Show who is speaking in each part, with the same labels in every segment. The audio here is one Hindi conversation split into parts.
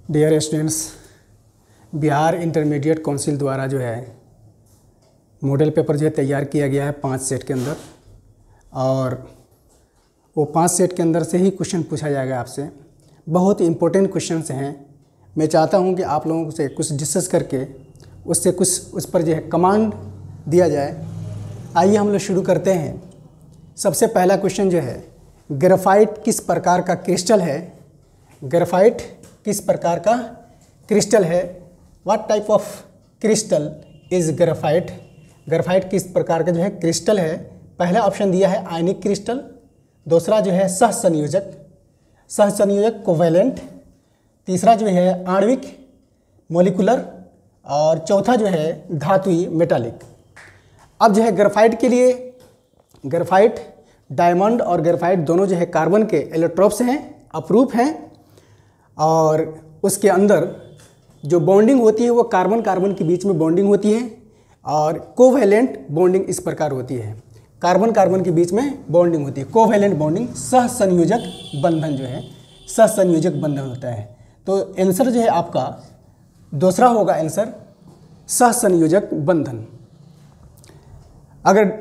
Speaker 1: Dear students, Bihar intermediate council द्वारा जो है मॉडल पेपर जो है तैयार किया गया है 5 सेट के अंदर, और वो 5 सेट के अंदर से ही क्वेश्चन पूछा जाएगा आपसे। बहुत इम्पोर्टेंट क्वेश्चंस हैं। मैं चाहता हूं कि आप लोगों से कुछ डिस्कस करके उससे कुछ उस पर जो है कमांड दिया जाए। आइए हम लोग शुरू करते हैं। सबसे पहला क्वेश्चन जो है, ग्रेफाइट किस प्रकार का क्रिस्टल है? ग्रेफाइट किस प्रकार का क्रिस्टल है? What type of crystal is graphite? Graphite किस प्रकार का जो है क्रिस्टल है? पहला ऑप्शन दिया है आयनिक क्रिस्टल, दूसरा जो है सहसंयोजक कोवेलेंट, तीसरा जो है आणविक मोलिकुलर, और चौथा जो है धातुई मेटालिक। अब जो है ग्रेफाइट के लिए, ग्रेफाइट डायमंड और ग्रेफाइट दोनों जो है कार्बन के एलोट्रोप्स हैं, अपरूप हैं, और उसके अंदर जो बॉन्डिंग होती है वो कार्बन कार्बन के बीच में बॉन्डिंग होती है, और कोवैलेंट बॉन्डिंग इस प्रकार होती है। कार्बन कार्बन के बीच में बॉन्डिंग होती है, कोवैलेंट बॉन्डिंग, सहसंयोजक बंधन जो है सहसंयोजक बंधन होता है। तो आंसर जो है आपका दूसरा होगा आंसर, सहसंयोजक बंधन। अगर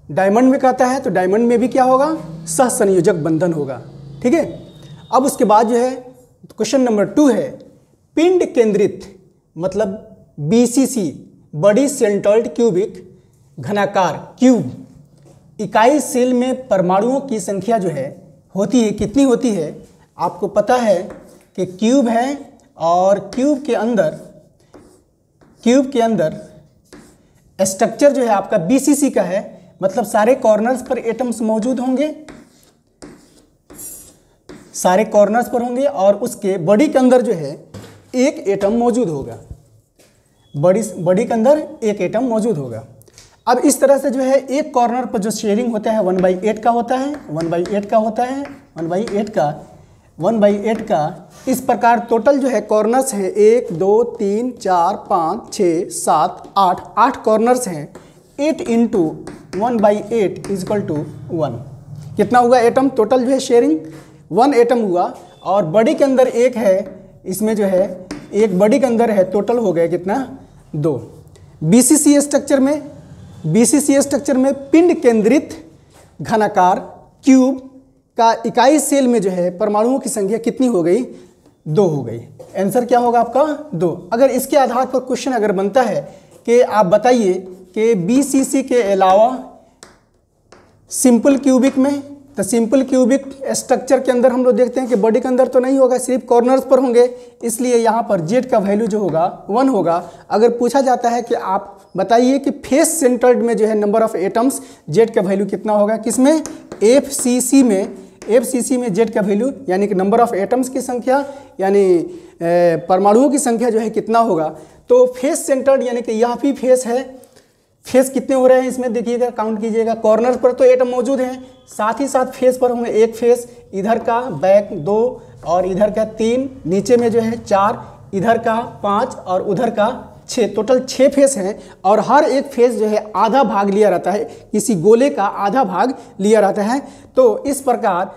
Speaker 1: डायमंड में कहता है तो डायमंड में भी क्या होगा? सहसंयोजक बंधन होगा। ठीक है। अब उसके बाद जो है क्वेश्चन नंबर 2 है, पिंड केंद्रित मतलब BCC, बड़ी सेंट्रोइड क्यूबिक घनाकार क्यूब इकाई सेल में परमाणुओं की संख्या जो है होती है, कितनी होती है? आपको पता है कि क्यूब है, और क्यूब के अंदर स्ट्रक्चर जो है आपका BCC का है, मतलब सारे कॉर्नर्स पर एटम्स मौजूद होंगे, सारे कॉर्नर्स पर होंगे, और उसके बॉडी के अंदर जो है एक एटम मौजूद होगा, बॉडी के अंदर एक एटम मौजूद होगा। अब इस तरह से जो है एक कॉर्नर पर जो शेयरिंग होता है 1/8 का होता है, 1/8 का होता है, 1/8 का इस प्रकार टोटल जो है कॉर्नर्स हैं 1 2 3 4 5 6 7 8 कॉर्नर्स हैं। 8 × 1/8 = 1। कितना हुआ एटम टोटल जो है शेयरिंग? 1 एटम हुआ, और बॉडी के अंदर एक है, इसमें जो है एक बॉडी के अंदर है, टोटल हो गया कितना? 2। BCC स्ट्रक्चर में पिंड केंद्रित घनाकार क्यूब का इकाई सेल में जो है परमाणुओं की संख्या कितनी हो गई? 2 हो गई। आंसर क्या होगा आपका? 2। अगर इसके आधार पर क्वेश्चन अगर बनता है कि आप बताइए कि BCC के अलावा सिंपल क्यूबिक में, तो सिंपल क्यूबिक स्ट्रक्चर के अंदर हम लोग देखते हैं कि बॉडी के अंदर तो नहीं होगा, सिर्फ कॉर्नर्स पर होंगे, इसलिए यहाँ पर Z का वैल्यू जो होगा 1 होगा। अगर पूछा जाता है कि आप बताइए कि फेस सेंटर्ड में जो है नंबर ऑफ एटम्स, Z का वैल्यू कितना होगा? किसमें? FCC में Z का वैल्यू यानी कि नंबर ऑफ एटम्स की संख्या, यानी परमाणुओं की संख्या जो है कितना होगा? तो फेस सेंटर्ड यानी कि यहाँ भी फेस है, फेस कितने हो रहे हैं इसमें देखिएगा, काउंट कीजिएगा। कॉर्नर पर तो एटम मौजूद हैं, साथ ही साथ फेस पर होंगे एक फेस, इधर का बैक 2 और इधर का 3, नीचे में जो है 4, इधर का 5 और उधर का 6, टोटल 6 फेस हैं, और हर एक फेस जो है आधा भाग लिया रहता है, किसी गोले का आधा भाग लिया रहता है। तो इस प्रकार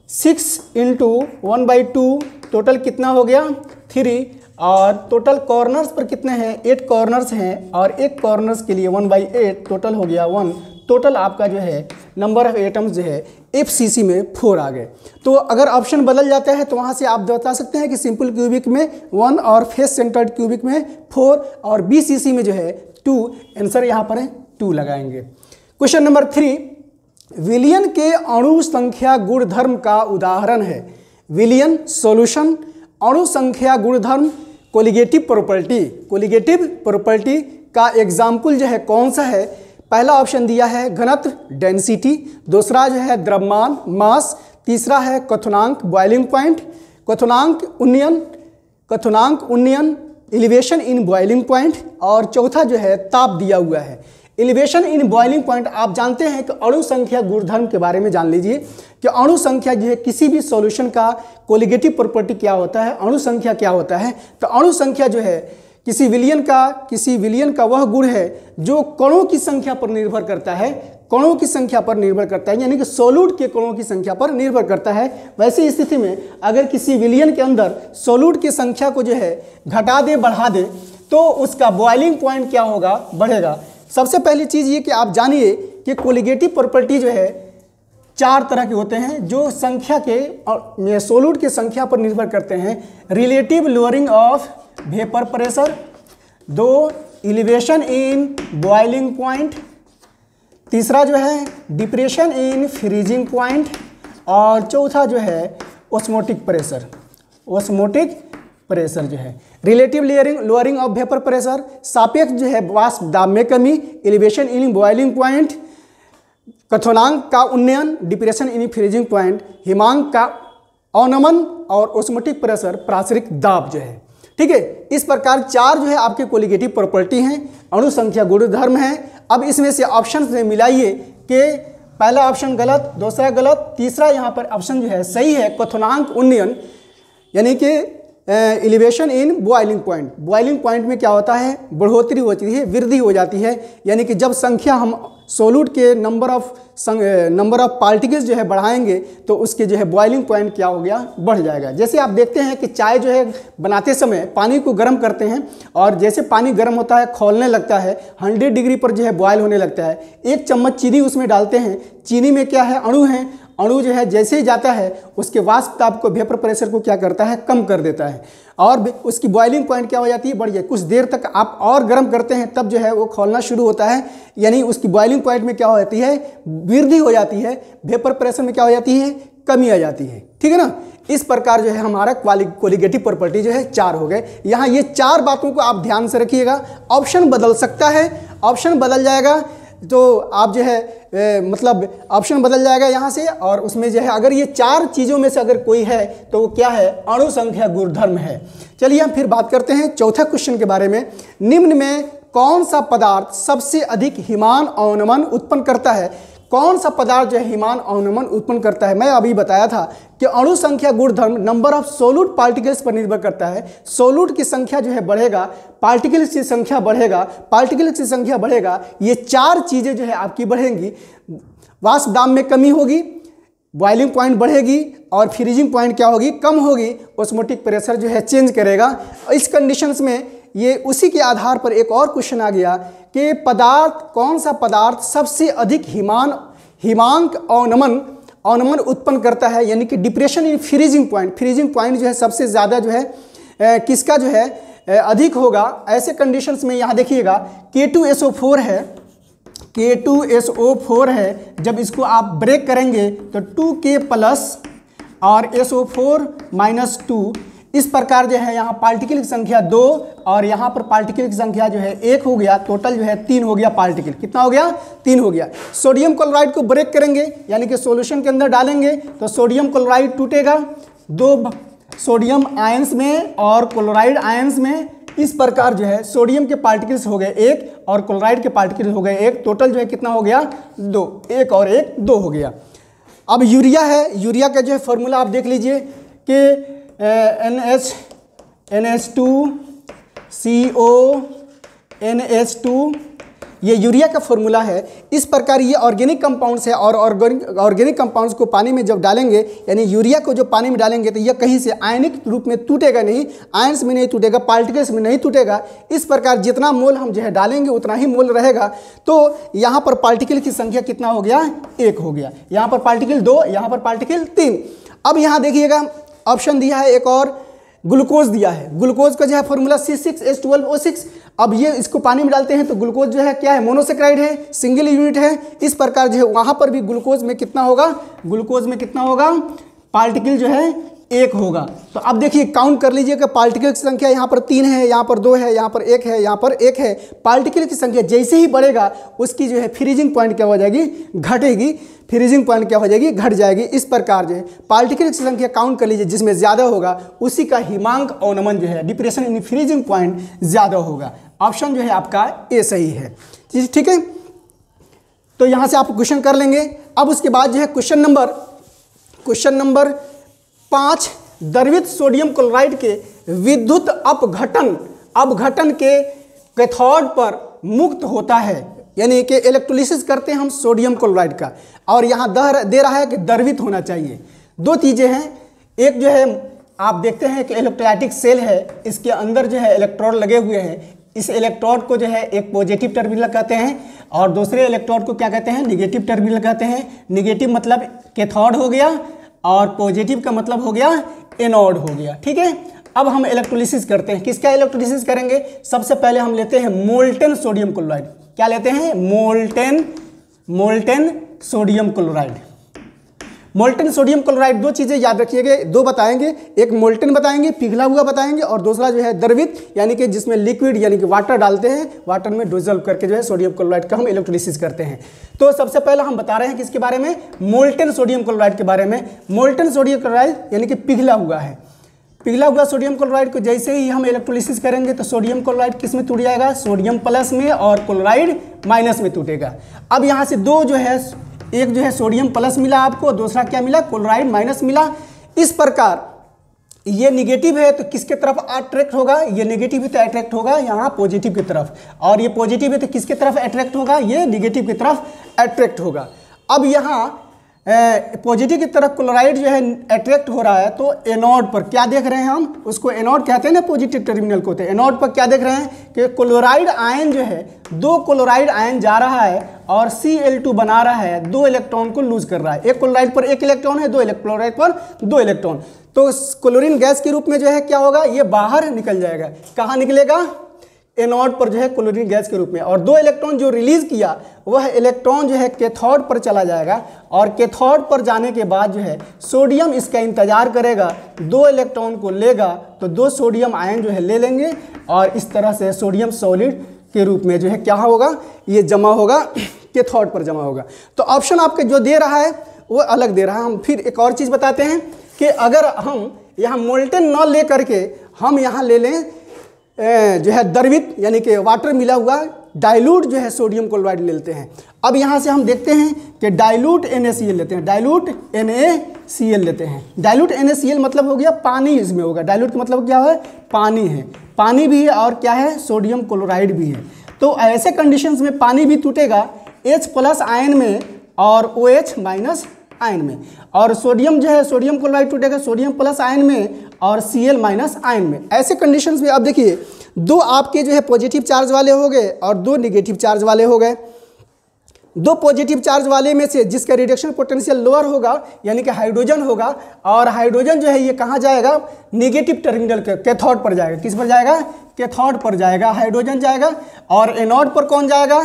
Speaker 1: 6 × 1/2 टोटल कितना हो गया? 3, और टोटल कॉर्नर्स पर कितने हैं? 8 कॉर्नर्स हैं, और एक कॉर्नर्स के लिए 1/8 टोटल हो गया 1। टोटल आपका जो है नंबर ऑफ एटम्स जो है FCC में 4 आ गए। तो अगर ऑप्शन बदल जाता है तो वहाँ से आप बता सकते हैं कि सिंपल क्यूबिक में 1 और फेस सेंटर्ड क्यूबिक में 4 और BCC में जो है 2। आंसर यहाँ पर है 2 लगाएंगे। क्वेश्चन नंबर 3, विलियन के अणु संख्या गुणधर्म का उदाहरण है। विलियन सॉल्यूशन, अणु संख्या गुणधर्म, कोलिगेटिव प्रॉपर्टी का एग्जाम्पल जो है कौन सा है? पहला ऑप्शन दिया है घनत्व डेंसिटी, दूसरा जो है द्रव्यमान मास, तीसरा है क्वथनांक बॉइलिंग पॉइंट, क्वथनांक उन्नयन एलिवेशन इन बॉइलिंग पॉइंट, और चौथा जो है ताप दिया हुआ है। एलिवेशन इन बॉइलिंग पॉइंट आप जानते हैं कि अणु संख्या गुणधर्म के बारे में जान लीजिए कि अणु संख्या जो है किसी भी सॉल्यूशन का कोलिगेटिव प्रॉपर्टी क्या होता है, अणु संख्या क्या होता है? तो अणु संख्या जो है किसी विलियन का वह गुण है जो कणों की संख्या पर निर्भर करता है, कणों की संख्या पर निर्भर करता है, यानी कि सोलूट के कणों की संख्या पर निर्भर करता है। वैसी स्थिति में अगर किसी विलयन के अंदर सोलूट की संख्या को जो है घटा दे बढ़ा दे तो उसका बॉइलिंग पॉइंट क्या होगा, बढ़ेगा। सबसे पहली चीज़ ये कि आप जानिए कि कोलिगेटिव प्रॉपर्टी जो है 4 तरह के होते हैं जो संख्या के सोलूट की संख्या पर निर्भर करते हैं। Relative lowering of vapour pressure, 2 elevation in boiling point, तीसरा जो है डिप्रेशन इन फ्रीजिंग पॉइंट, और चौथा जो है ओस्मोटिक प्रेशर। ओस्मोटिक प्रेशर जो है relative lowering of vapour pressure, सापेक्ष जो है वाष्प दाब में कमी, एलिवेशन इन बॉइलिंग पॉइंट, क्वथनांक का उन्नयन, डिप्रेशन इन फ्रीजिंग पॉइंट, हिमांक का अवनमन, और ओस्मोटिक प्रेशर प्रासरिक दाब जो है। ठीक है, इस प्रकार 4 जो है आपके कोलिगेटिव प्रॉपर्टी हैं, अणु संख्या गुणधर्म है। अब इसमें से ऑप्शन में मिलाइए कि पहला ऑप्शन गलत, दूसरा गलत, तीसरा यहाँ पर ऑप्शन जो है सही है, क्वथनांक उन्नयन, यानी कि elevation in boiling point. Boiling point में क्या होता है, बढ़ोतरी होती है, वृद्धि हो जाती है, यानी कि जब संख्या हम सोलूट के नंबर ऑफ पार्टिकल्स जो है बढ़ाएंगे तो उसके जो है बॉइलिंग पॉइंट क्या हो गया, बढ़ जाएगा। जैसे आप देखते हैं कि चाय जो है बनाते समय पानी को गर्म करते हैं और जैसे पानी गर्म होता है खौलने लगता है, 100 डिग्री पर जो है बॉयल होने लगता है। 1 चम्मच चीनी उसमें डालते हैं, चीनी में क्या है, अणु हैं, अणु जो है जैसे ही जाता है उसके वाष्प दाब को, वेपर प्रेशर को क्या करता है, कम कर देता है, और उसकी बॉइलिंग पॉइंट क्या हो जाती है, बढ़ जाए। कुछ देर तक आप और गर्म करते हैं तब जो है वो खौलना शुरू होता है, यानी उसकी बॉइलिंग पॉइंट में क्या हो जाती है, वृद्धि हो जाती है, वेपर प्रेशर में क्या हो जाती है, कमी आ जाती है। ठीक है ना। इस प्रकार जो है हमारा कोलिगेटिव प्रॉपर्टी जो है 4 हो गए। यहाँ ये 4 बातों को आप ध्यान से रखिएगा। ऑप्शन बदल सकता है, ऑप्शन बदल जाएगा तो आप जो है मतलब ऑप्शन बदल जाएगा यहाँ से, और उसमें जो है अगर ये 4 चीज़ों में से अगर कोई है तो वो क्या है, अणु संख्या गुणधर्म है। चलिए हम फिर बात करते हैं चौथा क्वेश्चन के बारे में। निम्न में कौन सा पदार्थ सबसे अधिक हिमान अवनमन उत्पन्न करता है। कौन सा पदार्थ जो है हिमान अवनमन उत्पन्न करता है। मैं अभी बताया था कि अणु संख्या गुणधर्म नंबर ऑफ सोलूट पार्टिकल्स पर निर्भर करता है। सोलूट की संख्या जो है बढ़ेगा, पार्टिकल्स की संख्या बढ़ेगा, पार्टिकल्स की संख्या बढ़ेगा, ये 4 चीज़ें जो है आपकी बढ़ेंगी। वाष्प दाब में कमी होगी, बॉइलिंग पॉइंट बढ़ेगी, और फ्रीजिंग पॉइंट क्या होगी, कम होगी, ओस्मोटिक प्रेशर जो है चेंज करेगा। इस कंडीशंस में ये उसी के आधार पर एक और क्वेश्चन आ गया कि कौन सा पदार्थ सबसे अधिक हिमांक अवनमन उत्पन्न करता है, यानी कि डिप्रेशन इन फ्रीजिंग पॉइंट जो है सबसे ज़्यादा जो है किसका जो है अधिक होगा। ऐसे कंडीशंस में यहाँ देखिएगा K2SO4 है, K2SO4 है, जब इसको आप ब्रेक करेंगे तो 2K प्लस और SO4 माइनस 2, इस प्रकार जो है यहाँ पार्टिकल की संख्या 2 और यहाँ पर पार्टिकल की संख्या जो है 1 हो गया, टोटल जो है 3 हो गया पार्टिकल। कितना हो गया, 3 हो गया। सोडियम क्लोराइड को ब्रेक करेंगे यानी कि सॉल्यूशन के अंदर डालेंगे तो सोडियम क्लोराइड टूटेगा 2 सोडियम आयंस में और क्लोराइड आयंस में। इस प्रकार जो है सोडियम के पार्टिकल्स हो गए 1 और क्लोराइड के पार्टिकल्स हो गए 1, टोटल जो है कितना हो गया, 2, 1 और 1 2 हो गया। अब यूरिया है, यूरिया का जो है फॉर्मूला आप देख लीजिए कि NH2 CO NH2, ये यूरिया का फॉर्मूला है। इस प्रकार ये ऑर्गेनिक कंपाउंड्स है और ऑर्गेनिक कंपाउंड्स को पानी में जब डालेंगे, यानी यूरिया को जब पानी में डालेंगे तो यह कहीं से आयनिक रूप में टूटेगा नहीं, आयंस में नहीं टूटेगा, पार्टिकल्स में नहीं टूटेगा। इस प्रकार जितना मोल हम जो है डालेंगे उतना ही मोल रहेगा। तो यहाँ पर पार्टिकल की संख्या कितना हो गया, 1 हो गया। यहाँ पर पार्टिकल 2, यहाँ पर पार्टिकल 3। अब यहाँ देखिएगा ऑप्शन दिया है एक और, ग्लूकोज दिया है। ग्लूकोज का जो है फॉर्मूला C6H12O6। अब ये इसको पानी में डालते हैं तो ग्लूकोज जो है क्या है, मोनोसेक्राइड है, सिंगल यूनिट है। इस प्रकार जो है वहाँ पर भी ग्लूकोज में कितना होगा, ग्लूकोज में कितना होगा, पार्टिकल जो है 1 होगा। तो अब देखिए काउंट कर लीजिए कि पार्टिकल की संख्या यहाँ पर 3 है, यहाँ पर 2 है, यहाँ पर 1 है, यहाँ पर 1 है। पार्टिकल की संख्या जैसे ही बढ़ेगा उसकी जो है फ्रीजिंग पॉइंट क्या हो जाएगी, घटेगी, फ्रीजिंग पॉइंट क्या हो जाएगी, घट जाएगी। इस प्रकार जो है पार्टिकल की संख्या काउंट कर लीजिए, जिसमें ज़्यादा होगा उसी का हिमांक अवनमन जो है, डिप्रेशन इन फ्रीजिंग पॉइंट ज़्यादा होगा। ऑप्शन जो है आपका ए सही है। ठीक है, तो यहाँ से आप क्वेश्चन कर लेंगे। अब उसके बाद जो है क्वेश्चन नंबर 5, द्रवित सोडियम क्लोराइड के विद्युत अपघटन के कैथोड पर मुक्त होता है। यानी कि इलेक्ट्रोलिसिस करते हैं हम सोडियम क्लोराइड का, और यहाँ दे रहा है कि द्रवित होना चाहिए। दो चीज़ें हैं, एक जो है आप देखते हैं कि इलेक्ट्रोलाइटिक सेल है, इसके अंदर जो है इलेक्ट्रोड लगे हुए हैं। इस इलेक्ट्रोड को जो है एक पॉजिटिव टर्मिनल कहते हैं और दूसरे इलेक्ट्रोड को क्या कहते हैं, निगेटिव टर्मिनल कहते हैं। निगेटिव मतलब कैथोड हो गया और पॉजिटिव का मतलब हो गया एनोड हो गया, ठीक है। अब हम इलेक्ट्रोलिसिस करते हैं। किसका इलेक्ट्रोलिसिस करेंगे? सबसे पहले हम लेते हैं मोल्टेन सोडियम क्लोराइड। क्या लेते हैं? Molten sodium chloride. Molten sodium chloride, दो चीज़ें याद रखिएगा, दो बताएंगे, एक मोल्टेन बताएंगे, पिघला हुआ बताएंगे, और दूसरा जो है द्रवित, यानी कि जिसमें लिक्विड यानी कि वाटर डालते हैं, वाटर में डिसॉल्व करके जो है सोडियम क्लोराइड का हम इलेक्ट्रोलिसिस करते हैं। तो सबसे पहले हम बता रहे हैं किसके बारे में? मोल्टेन सोडियम क्लोराइड के बारे में। मोल्टेन सोडियम क्लोराइड यानी कि पिघला हुआ है। पिघला हुआ सोडियम क्लोराइड को जैसे ही हम इलेक्ट्रोलिसिस करेंगे तो सोडियम क्लोराइड किस में टूट जाएगा? सोडियम प्लस में, और क्लोराइड माइनस में टूटेगा। अब यहाँ से दो जो है, एक जो है सोडियम प्लस मिला आपको, दूसरा क्या मिला? क्लोराइड माइनस मिला। इस प्रकार ये निगेटिव है तो किसके तरफ अट्रैक्ट होगा? ये नेगेटिव है तो अट्रैक्ट होगा यहाँ पॉजिटिव की तरफ, और ये पॉजिटिव है तो किसके तरफ अट्रैक्ट होगा? ये निगेटिव की तरफ अट्रैक्ट होगा। अब यहाँ पॉजिटिव की तरफ क्लोराइड जो है अट्रैक्ट हो रहा है, तो एनोड पर क्या देख रहे हैं हम? उसको एनोड कहते हैं ना, पॉजिटिव टर्मिनल को। तो एनोड पर क्या देख रहे हैं कि क्लोराइड आयन जो है, दो क्लोराइड आयन जा रहा है और Cl2 बना रहा है, दो इलेक्ट्रॉन को लूज कर रहा है। एक क्लोराइड पर एक इलेक्ट्रॉन है, दो क्लोराइड पर दो इलेक्ट्रॉन। तो क्लोरीन गैस के रूप में जो है क्या होगा? ये बाहर निकल जाएगा। कहाँ निकलेगा? एनोड पर जो है क्लोरीन गैस के रूप में। और दो इलेक्ट्रॉन जो रिलीज किया वह इलेक्ट्रॉन जो है कैथोड पर चला जाएगा, और कैथोड पर जाने के बाद जो है सोडियम इसका इंतजार करेगा, दो इलेक्ट्रॉन को लेगा, तो दो सोडियम आयन जो है ले लेंगे, और इस तरह से सोडियम सॉलिड के रूप में जो है क्या होगा? ये जमा होगा, कैथोड पर जमा होगा। तो ऑप्शन आपके जो दे रहा है वो अलग दे रहा है। हम फिर एक और चीज़ बताते हैं कि अगर हम यहाँ मोल्टेन न ले करके हम यहाँ ले लें जो है द्रवित यानी कि वाटर मिला हुआ डाइल्यूट जो है सोडियम क्लोराइड लेते हैं। अब यहाँ से हम देखते हैं कि डाइल्यूट NaCl लेते हैं, डाइल्यूट NaCl लेते हैं। डाइल्यूट NaCl मतलब हो गया पानी, इसमें होगा। डाइल्यूट का मतलब क्या है? पानी है, पानी भी है और क्या है? सोडियम क्लोराइड भी है। तो ऐसे कंडीशंस में पानी भी टूटेगा H+ आयन में और OH- आयन में, और सोडियम जो है सोडियम क्लोराइड टूटेगा सोडियम प्लस आयन में और Cl- आयन में। ऐसे कंडीशंस में अब देखिए, दो आपके जो है पॉजिटिव चार्ज वाले हो गए और दो निगेटिव चार्ज वाले हो गए। दो पॉजिटिव चार्ज वाले में से जिसका रिडक्शन पोटेंशियल लोअर होगा यानी कि हाइड्रोजन होगा, और हाइड्रोजन जो है ये कहाँ जाएगा? निगेटिव टर्मिनल के कैथोड पर जाएगा। किस पर जाएगा? कैथोड पर जाएगा, हाइड्रोजन जाएगा। और एनोड पर कौन जाएगा?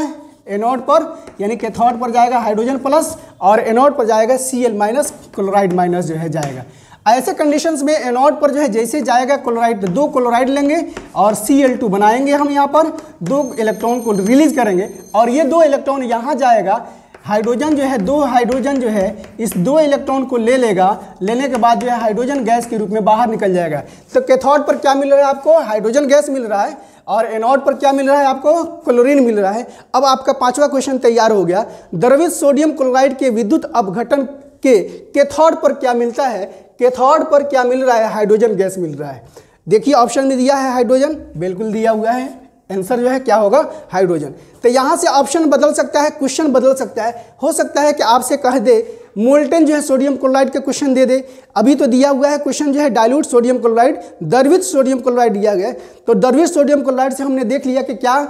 Speaker 1: एनोड पर यानी कैथोड पर जाएगा हाइड्रोजन प्लस, और एनोड पर जाएगा Cl- क्लोराइड माइनस जो है जाएगा। ऐसे कंडीशंस में एनोड पर जो है जैसे जाएगा क्लोराइड, दो क्लोराइड लेंगे और Cl2 बनाएंगे, हम यहाँ पर दो इलेक्ट्रॉन को रिलीज करेंगे, और ये दो इलेक्ट्रॉन यहाँ जाएगा। हाइड्रोजन जो है, दो हाइड्रोजन जो है इस दो इलेक्ट्रॉन को ले लेगा, लेने के बाद जो है हाइड्रोजन गैस के रूप में बाहर निकल जाएगा। तो कैथोड पर क्या मिल रहा है आपको? हाइड्रोजन गैस मिल रहा है, और एनोड पर क्या मिल रहा है आपको? क्लोरीन मिल रहा है। अब आपका पांचवा क्वेश्चन तैयार हो गया। द्रवित सोडियम क्लोराइड के विद्युत अपघटन के कैथोड पर क्या मिलता है? कैथोड पर क्या मिल रहा है? हाइड्रोजन गैस मिल रहा है। देखिए ऑप्शन में दिया है हाइड्रोजन, बिल्कुल दिया हुआ है। आंसर जो है क्या होगा? हाइड्रोजन। तो यहाँ से ऑप्शन बदल सकता है, क्वेश्चन बदल सकता है। हो सकता है कि आपसे कह दे मोल्टेन जो है सोडियम क्लोराइड के क्वेश्चन दे दे। अभी तो दिया हुआ है क्वेश्चन जो है डाइल्यूट सोडियम क्लोराइड, द्रवित सोडियम क्लोराइड दिया गया है। तो द्रवित सोडियम क्लोराइड से हमने देख लिया कि क्या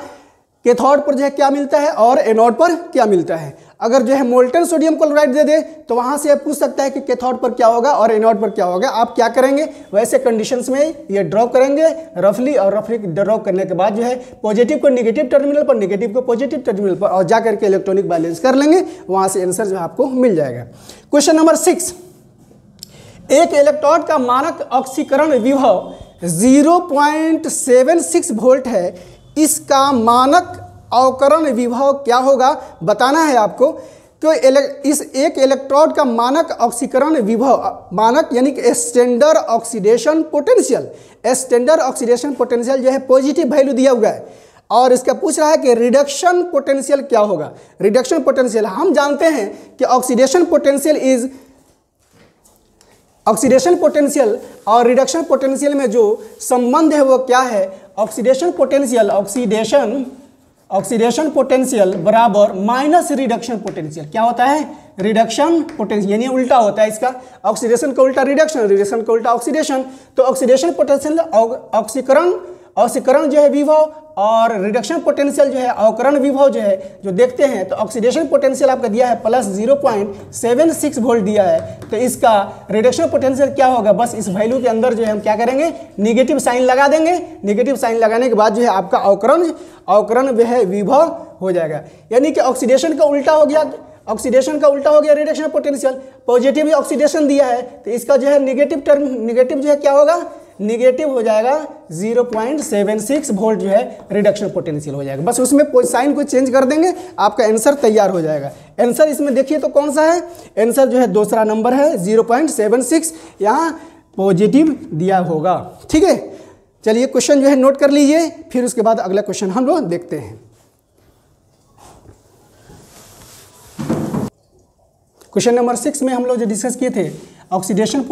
Speaker 1: कैथोड पर जो है क्या मिलता है और एनोड पर क्या मिलता है। अगर जो है मोल्टेन सोडियम क्लोराइड दे दे तो वहाँ से पूछ सकता है कि कैथोड पर क्या होगा और एनोड पर क्या होगा। आप क्या करेंगे? वैसे कंडीशंस में ये ड्रॉ करेंगे रफली, और रफली ड्रॉ करने के बाद जो है पॉजिटिव को निगेटिव टर्मिनल पर, निगेटिव को पॉजिटिव टर्मिनल पर, और जा करके इलेक्ट्रॉनिक बैलेंस कर लेंगे, वहाँ से आंसर जो है आपको मिल जाएगा। क्वेश्चन नंबर 6, एक इलेक्ट्रोड का मानक ऑक्सीकरण विभव 0.76 वोल्ट है। इसका मानक अवकरण विभव क्या होगा बताना है आपको। तो इस एक इलेक्ट्रोड का मानक ऑक्सीकरण विभव, मानक यानी कि standard oxidation potential, standard oxidation potential जो है पॉजिटिव वैल्यू दिया हुआ है, और इसका पूछ रहा है कि रिडक्शन पोटेंशियल क्या होगा। रिडक्शन पोटेंशियल हम जानते हैं कि ऑक्सीडेशन पोटेंशियल और रिडक्शन पोटेंशियल में जो संबंध है वो क्या है? ऑक्सीडेशन ऑक्सीडेशन पोटेंशियल बराबर माइनस रिडक्शन पोटेंशियल। क्या होता है? रिडक्शन पोटेंशियल, यानी उल्टा होता है इसका। ऑक्सीडेशन का उल्टा रिडक्शन, रिडक्शन का उल्टा ऑक्सीडेशन। तो ऑक्सीडेशन पोटेंशियल ऑक्सीकरण जो है विभव, और रिडक्शन पोटेंशियल जो है अवकरण विभव जो है जो देखते हैं। तो ऑक्सीडेशन पोटेंशियल आपका दिया है प्लस 0.76 वोल्ट दिया है, तो इसका रिडक्शन पोटेंशियल क्या होगा? बस इस वैल्यू के अंदर जो है हम क्या करेंगे, निगेटिव साइन लगा देंगे। निगेटिव साइन लगाने के बाद जो है आपका अवकरण जो है विभव हो जाएगा। यानी कि ऑक्सीडेशन का उल्टा हो गया, ऑक्सीडेशन का उल्टा हो गया रिडक्शन पोटेंशियल। पॉजिटिव ऑक्सीडेशन दिया है तो इसका जो है निगेटिव टर्म, निगेटिव जो है क्या होगा? निगेटिव हो जाएगा 0.76 वोल्ट जो है रिडक्शन पोटेंशियल हो जाएगा। बस उसमें कोई साइन को चेंज कर देंगे, आपका आंसर तैयार हो जाएगा। आंसर इसमें देखिए तो कौन सा है? आंसर जो है दूसरा नंबर है 0.76, यहाँ पॉजिटिव दिया होगा। ठीक है, चलिए क्वेश्चन जो है नोट कर लीजिए, फिर उसके बाद अगला क्वेश्चन हम लोग देखते हैं। क्वेश्चन नंबर 6 में हम लोग जो डिस्कस किए थे, ऑक्सीडेशन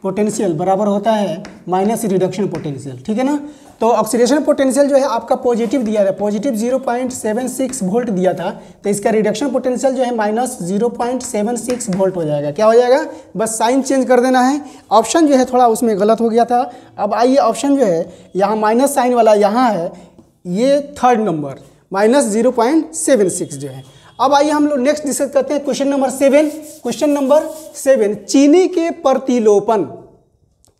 Speaker 1: पोटेंशियल बराबर होता है माइनस रिडक्शन पोटेंशियल। ठीक है ना? तो ऑक्सीडेशन पोटेंशियल जो है आपका पॉजिटिव दिया था, पॉजिटिव 0.76 वोल्ट दिया था, तो इसका रिडक्शन पोटेंशियल जो है माइनस 0.76 वोल्ट हो जाएगा। क्या हो जाएगा? बस साइन चेंज कर देना है। ऑप्शन जो है थोड़ा उसमें गलत हो गया था। अब आइए ऑप्शन जो है यहाँ माइनस साइन वाला यहाँ है, ये थर्ड नंबर माइनस 0.76 जो है। अब आइए हम लोग नेक्स्ट डिस्कस करते हैं क्वेश्चन नंबर 7। क्वेश्चन नंबर 7, चीनी के प्रतिलोपन।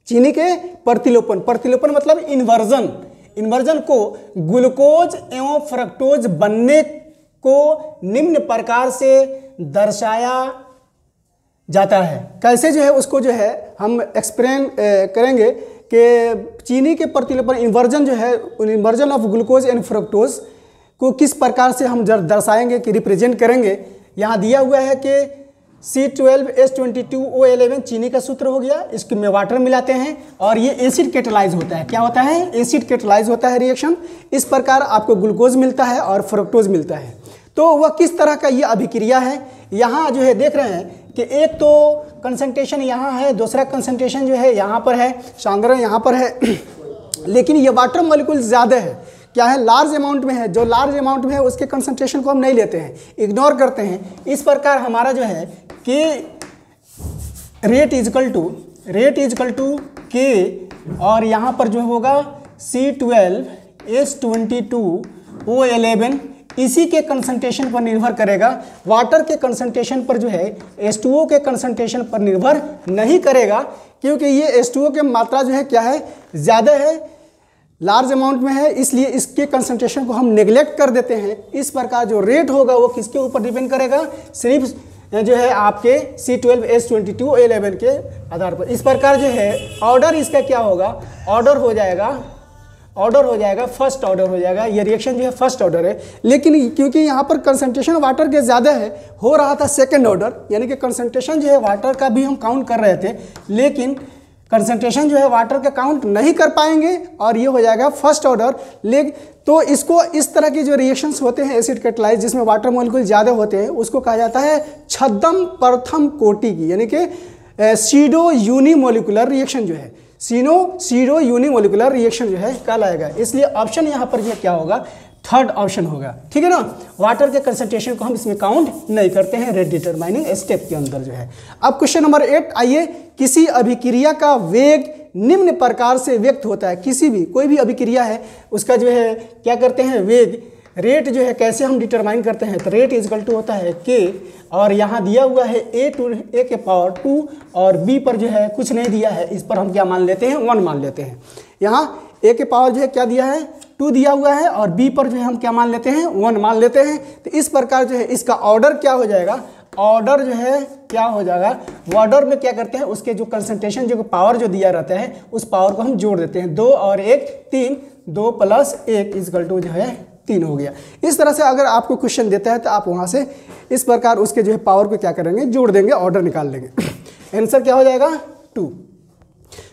Speaker 1: चीनी के प्रतिलोपन, प्रतिलोपन मतलब इन्वर्जन। इन्वर्जन को ग्लूकोज एवं फ्रक्टोज बनने को निम्न प्रकार से दर्शाया जाता है। कैसे जो है उसको जो है हम एक्सप्लेन करेंगे कि चीनी के प्रतिलोपन इन्वर्जन जो है, inversion of glucose and fructose को किस प्रकार से हम दर्शाएंगे कि रिप्रेजेंट करेंगे। यहाँ दिया हुआ है कि C12H22O11 चीनी का सूत्र हो गया, इसके में वाटर मिलाते हैं और ये एसिड कैटालाइज होता है। क्या होता है? एसिड कैटालाइज होता है रिएक्शन। इस प्रकार आपको ग्लूकोज मिलता है और फ्रक्टोज मिलता है। तो वह किस तरह का ये अभिक्रिया है, यहाँ जो है देख रहे हैं कि एक तो कंसंट्रेशन यहाँ है, दूसरा कंसंट्रेशन जो है यहाँ पर है, सांद्रण यहाँ पर है, लेकिन ये वाटर मॉलिक्यूल ज़्यादा है, क्या है, लार्ज अमाउंट में है। जो लार्ज अमाउंट में है उसके कंसंट्रेशन को हम नहीं लेते हैं, इग्नोर करते हैं। इस प्रकार हमारा जो है कि रेट इजकल टू के, और यहाँ पर जो होगा C12H22O11 इसी के कंसंट्रेशन पर निर्भर करेगा। वाटर के कंसंट्रेशन पर जो है H2O के कंसंट्रेशन पर निर्भर नहीं करेगा, क्योंकि ये H2O की मात्रा जो है क्या है, ज़्यादा है, लार्ज अमाउंट में है, इसलिए इसके कंसंट्रेशन को हम नेग्लेक्ट कर देते हैं। इस प्रकार जो रेट होगा वो किसके ऊपर डिपेंड करेगा? सिर्फ जो है आपके C12H22O11 के आधार पर। इस प्रकार जो है ऑर्डर इसका क्या होगा? ऑर्डर हो जाएगा फर्स्ट ऑर्डर हो जाएगा। ये रिएक्शन जो है फर्स्ट ऑर्डर है, लेकिन क्योंकि यहाँ पर कंसंट्रेशन वाटर के ज़्यादा है, हो रहा था सेकेंड ऑर्डर, यानी कि कंसंट्रेशन जो है वाटर का भी हम काउंट कर रहे थे, लेकिन कंसंट्रेशन जो है वाटर का काउंट नहीं कर पाएंगे और ये हो जाएगा फर्स्ट ऑर्डर। लेकिन तो इसको इस तरह की जो रिएक्शंस होते हैं एसिड कैटालाइज जिसमें वाटर मॉलिक्यूल ज़्यादा होते हैं, उसको कहा जाता है छद्म प्रथम कोटि की, यानी कि सीडो यूनिमोलिकुलर रिएक्शन जो है, सीडो यूनिमोलिकुलर रिएक्शन जो है कहलाएगा। इसलिए ऑप्शन यहाँ पर क्या होगा? थर्ड ऑप्शन होगा। ठीक है ना? वाटर के कंसंट्रेशन को हम इसमें काउंट नहीं करते हैं रेट डिटरमाइनिंग स्टेप के अंदर जो है। अब क्वेश्चन नंबर 8 आइए, किसी अभिक्रिया का वेग निम्न प्रकार से व्यक्त होता है। किसी भी कोई भी अभिक्रिया है उसका जो है क्या करते हैं, वेग, रेट जो है कैसे हम डिटरमाइन करते हैं? तो रेट इजकल टू होता है के, और यहाँ दिया हुआ है a के पावर 2 और b पर जो है कुछ नहीं दिया है, इस पर हम क्या मान लेते हैं? 1 मान लेते हैं। यहाँ a के पावर जो है क्या दिया है? 2 दिया हुआ है, और b पर जो है हम क्या मान लेते हैं? 1 मान लेते हैं। तो इस प्रकार जो है इसका ऑर्डर क्या हो जाएगा? ऑर्डर जो है क्या हो जाएगा? ऑर्डर में क्या करते हैं, उसके जो कंसंट्रेशन जो पावर जो दिया रहता है उस पावर को हम जोड़ देते हैं। 2 और 1 3, 2 + 1 इजकल टू जो है 3 हो गया। इस तरह से अगर आपको क्वेश्चन देता है तो आप वहाँ से इस प्रकार उसके जो है पावर को क्या करेंगे? जोड़ देंगे, ऑर्डर निकाल लेंगे। आंसर क्या हो जाएगा? 2।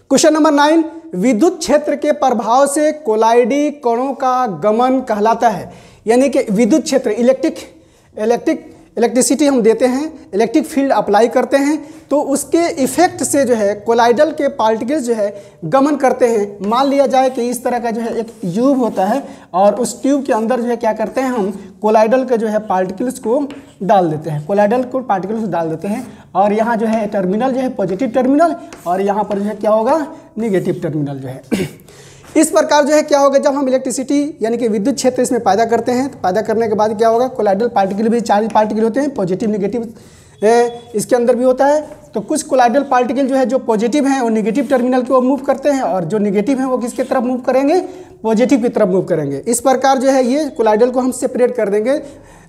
Speaker 1: क्वेश्चन नंबर 9, विद्युत क्षेत्र के प्रभाव से कोलाइडी कणों का गमन कहलाता है। यानी कि विद्युत क्षेत्र, इलेक्ट्रिक इलेक्ट्रिसिटी हम देते हैं, इलेक्ट्रिक फील्ड अप्लाई करते हैं, तो उसके इफेक्ट से जो है कोलाइडल के पार्टिकल्स जो है गमन करते हैं। मान लिया जाए कि इस तरह का जो है एक ट्यूब होता है और उस ट्यूब के अंदर जो है क्या करते हैं हम कोलाइडल के जो है पार्टिकल्स को डाल देते हैं, कोलाइडल को पार्टिकल्स डाल देते हैं और यहाँ जो है टर्मिनल जो है पॉजिटिव टर्मिनल और यहाँ पर जो है क्या होगा निगेटिव टर्मिनल जो है। इस प्रकार जो है क्या होगा जब हम इलेक्ट्रिसिटी यानी कि विद्युत क्षेत्र इसमें पैदा करते हैं तो पैदा करने के बाद क्या होगा कोलाइडल पार्टिकल भी चार्ज पार्टिकल होते हैं, पॉजिटिव निगेटिव इसके अंदर भी होता है। तो कुछ कोलाइडल पार्टिकल जो है जो पॉजिटिव हैं वो निगेटिव टर्मिनल की ओर मूव करते हैं और जो निगेटिव हैं वो किसके तरफ मूव करेंगे, पॉजिटिव की तरफ मूव करेंगे। इस प्रकार जो है ये कोलाइडल को हम सेपरेट कर देंगे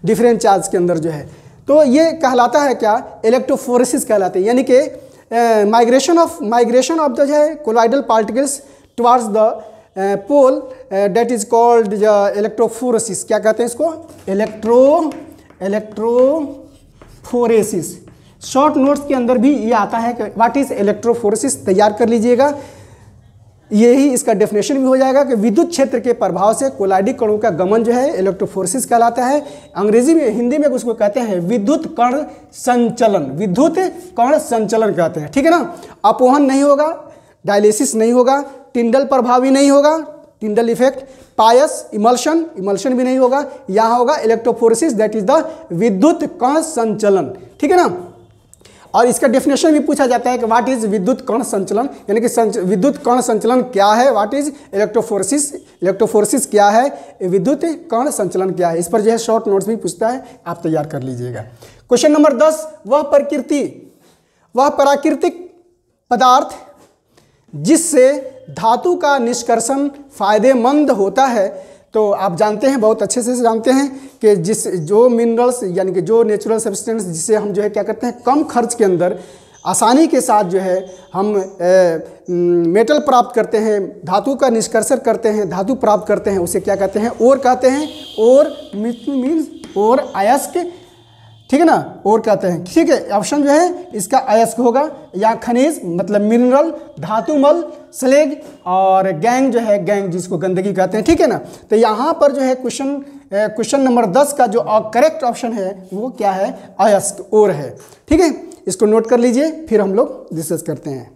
Speaker 1: डिफरेंट चार्ज के अंदर जो है। तो ये कहलाता है क्या, इलेक्ट्रोफोरेसिस कहलाते हैं, यानी कि माइग्रेशन ऑफ द जो है colloidal particles towards the pole that is called electrophoresis. क्या कहते हैं इसको, इलेक्ट्रोफोरेसिस। शॉर्ट नोट्स के अंदर भी ये आता है कि व्हाट इज इलेक्ट्रोफोरेसिस, तैयार कर लीजिएगा। यही इसका डेफिनेशन भी हो जाएगा कि विद्युत क्षेत्र के प्रभाव से कोलाइडिक कणों का गमन जो है इलेक्ट्रोफोरेसिस कहलाता है। अंग्रेजी में, हिंदी में उसको कहते हैं विद्युत कण संचलन, विद्युत कण संचलन कहते हैं, ठीक है ना। अपोहन नहीं होगा, डायलिसिस नहीं होगा, टिंडल प्रभावी नहीं होगा, टिंडल इफेक्ट, पायस इमल्शन भी नहीं होगा, यहाँ होगा इलेक्ट्रोफोरेसिस दैट इज द विद्युत कण संचलन, ठीक है ना। और इसका डेफिनेशन भी पूछा जाता है कि व्हाट इज विद्युत कण संचलन, यानी कि विद्युत कण संचलन क्या है, व्हाट इज इलेक्ट्रोफोरेसिस क्या है, विद्युत कण संचलन क्या है। इस पर जो है शॉर्ट नोट्स भी पूछता है, आप तैयार कर लीजिएगा। क्वेश्चन नंबर 10, वह प्राकृतिक पदार्थ जिससे धातु का निष्कर्षण फायदेमंद होता है। तो आप जानते हैं, बहुत अच्छे से जानते हैं कि जो मिनरल्स यानी कि जो नेचुरल सब्सटेंस जिससे हम जो है क्या करते हैं कम खर्च के अंदर आसानी के साथ जो है हम मेटल प्राप्त करते हैं, धातु का निष्कर्षण करते हैं, धातु प्राप्त करते हैं, उसे क्या कहते हैं, ओर कहते हैं। ओर मीन्स ओर अयस्क, ठीक है ना, और कहते हैं, ठीक है। ऑप्शन जो है इसका अयस्क होगा, या खनिज मतलब मिनरल, धातुमल, स्लेग और गैंग जो है गैंग जिसको गंदगी कहते हैं, ठीक है ना। तो यहाँ पर जो है क्वेश्चन नंबर 10 का जो करेक्ट ऑप्शन है वो क्या है, अयस्क, और है, ठीक है। इसको नोट कर लीजिए, फिर हम लोग डिस्कस करते हैं।